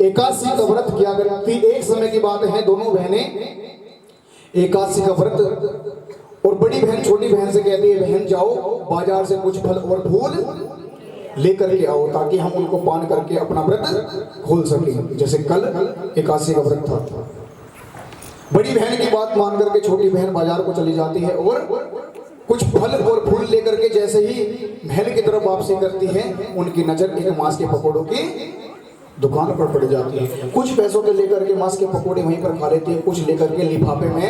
एकादशी का व्रत किया करती। एक समय की बात है, दोनों बहनें एकादशी का व्रत, और बड़ी बहन छोटी बहन से कहती है, बहन जाओ बाजार से कुछ फल और फूल लेकर के आओ ताकि हम उनको पान करके अपना व्रत खोल सकें। जैसे कल एकादशी का व्रत था। बड़ी बहन की बात मान करके छोटी बहन बाजार को चली जाती है और कुछ फल और फूल लेकर के जैसे ही महल की तरफ वापसी करती है, उनकी नजर एक मांस के पकौड़ों की दुकान पर पड़ जाती है। कुछ पैसों के लेकर के मांस के पकौड़े वहीं पर खा लेती है, कुछ लेकर के लिफाफे में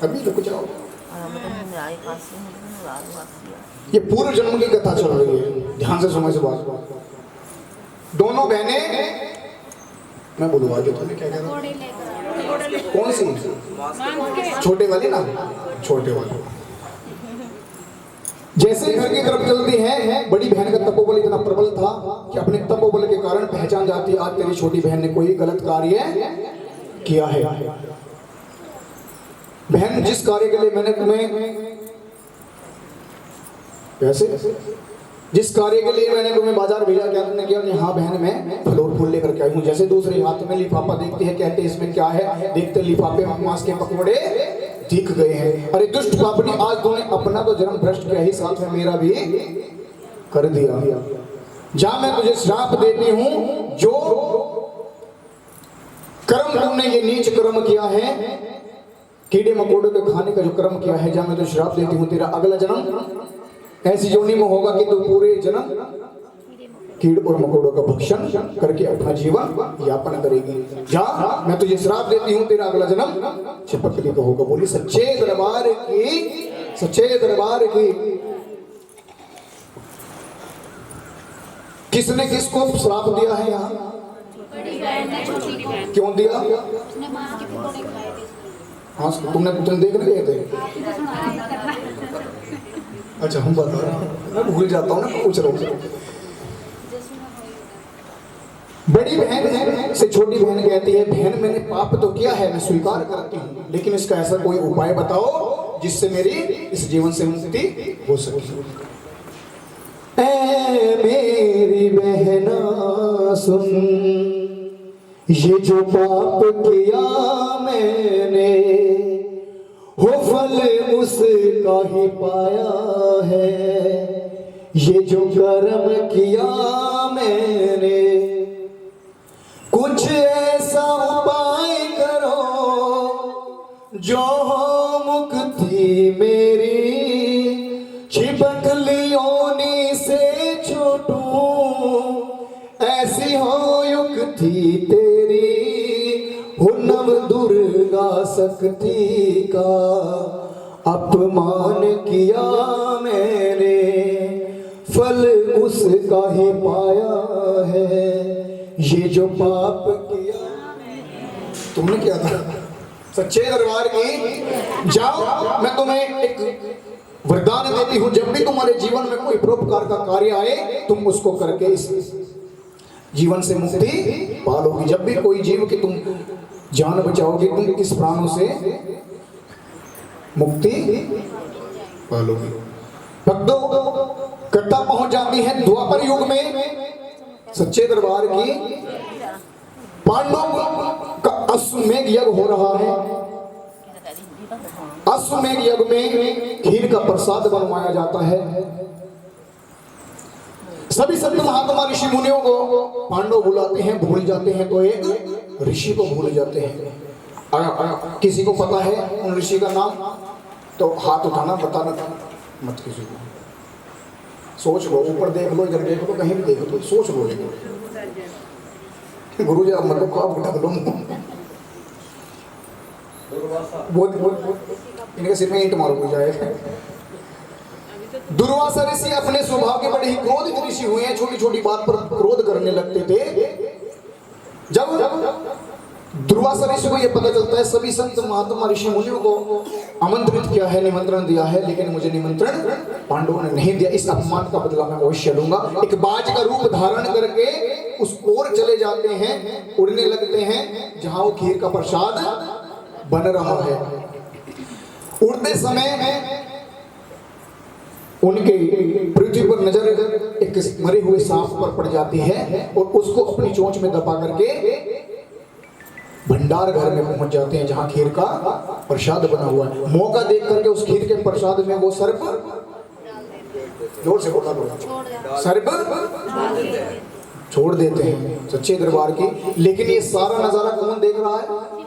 अभी रुक जाओ। ये पूर्व जन्म की कथा चल रही है, ध्यान से समझ बात। दोनों बहनें, मैं बुलवा देता हूँ, क्या कह रहा हूँ? कौन सी? छोटे वाली ना, छोटे वाली। जैसे घर की तरफ चलती है, बड़ी बहन का तपोबल इतना प्रबल था कि अपने तपोबल के कारण पहचान जाती, आज तेरी छोटी बहन ने कोई गलत कार्य किया है। बहन, जिस कार्य के लिए मैंने तुम्हें वैसे जिस कार्य के लिए मैंने तुम्हें बाजार भेजा, क्या तुमने किया? हाँ बहन, मैं फल और फूल लेकर के आई हूँ। जैसे दूसरे हाथ में लिफाफा देखती है, कहते इसमें क्या है? देखते लिफाफे में मांस के पकौड़े दिख गए हैं। अरे दुष्ट पापनी, आज तूने अपना तो जन्म भ्रष्ट किया ही, साथ में मेरा भी कर दिया। जा, मैं तुझे श्राप देती हूँ, जो कर्म तुमने ये नीच कर्म किया है, कीड़े मकोड़ों के खाने का जो कर्म किया है, जा मैं तुझे श्राप देती हूँ, तेरा अगला जन्म ऐसी जोनी में होगा कि तू पूरे जन्म कीड़ और मकोड़ों का भक्षण करके अपना जीवन यापन करेगी। जा, मैं तुझे श्राप देती हूँ, तेरा अगला जन्म छिपकली का होगा। बोली सच्चे दरबार की, सच्चे दरबार की। किसने किसको श्राप दिया है यहाँ? क्यों दिया? हाँ, तुमने देखने गए थे? अच्छा, हम बता रहे हैं, मैं भूल जाता हूँ ना, पूछ रहा हूँ। बड़ी बहन से छोटी बहन कहती है, बहन मैंने पाप तो किया है, मैं स्वीकार करती हूँ, लेकिन इसका ऐसा कोई उपाय बताओ जिससे मेरी इस जीवन से मुक्ति हो सके। ऐ मेरी बहना सुन, ये जो पाप किया मैंने, हो फल उसका ही पाया है। ये जो कर्म किया मैंने, कुछ ऐसा उपाय करो जो हो मुक्ति मेरी, छिपकलियों से छूटूं, ऐसी हो युक्ति तेरी, हो नव दुर्गा शक्ति का अपमान किया मैंने, फल उसका ही पाया है। ये जो पाप किया तुमने किया था, सच्चे दरबार की। जाओ, मैं तुम्हें एक वरदान देती हूँ, जब भी तुम्हारे जीवन में कोई परोपकार का कार्य आए, तुम उसको करके इस जीवन से मुक्ति पालोगी। जब भी कोई जीव की तुम जान बचाओगे, तुम इस प्राणों से मुक्ति पालोगे। भक्तों, कथा पहुंच जाती है द्वापर युग में, सच्चे दरबार की। पांडवों का अश्वमेध यज्ञ हो रहा है। अश्वमेध यज्ञ में खीर का प्रसाद बनवाया जाता है। सभी संत महात्मा ऋषि मुनियों को पांडव बुलाते हैं, भूल जाते हैं तो एक ऋषि को भूल जाते हैं। किसी को पता है उन ऋषि का नाम? तो हाथ उठाना, बताना मत किसी को। सोच लो, ऊपर देख लो, इधर देख लो, कहीं भी देख लो, सोच लो। गुरु जी आप मतलब को आप ढक लो, इनके सिर में ईंट मारो जाएगा। दुर्वासा ऋषि अपने स्वभाव के बड़े ही क्रोधित ऋषि हुए हैं, छोटी छोटी बात पर क्रोध करने लगते थे। जब दुर्वासा ऋषि को यह पता चलता है, सभी संत महात्मा ऋषि मुनियों को आमंत्रित किया है, निमंत्रण दिया है, लेकिन मुझे निमंत्रण पांडवों ने नहीं दिया, इस अपमान का बदला मैं अवश्य लूंगा। एक बाज का रूप धारण करके उस ओर चले जाते हैं, उड़ने लगते हैं जहां वो खीर का प्रसाद बन रहा है। उड़ते समय उनके पृथ्वी पर नजर एक मरे हुए सांप पर पड़ जाती है और उसको अपनी चोंच में दबा करके भंडार घर में पहुंच जाते हैं जहां खीर का प्रसाद बना हुआ है। मौका देख करके उस खीर के प्रसाद में वो सर्प, जोर से बोला सर्प छोड़ देते हैं सच्चे दरबार की। लेकिन ये सारा नजारा कौन देख रहा है?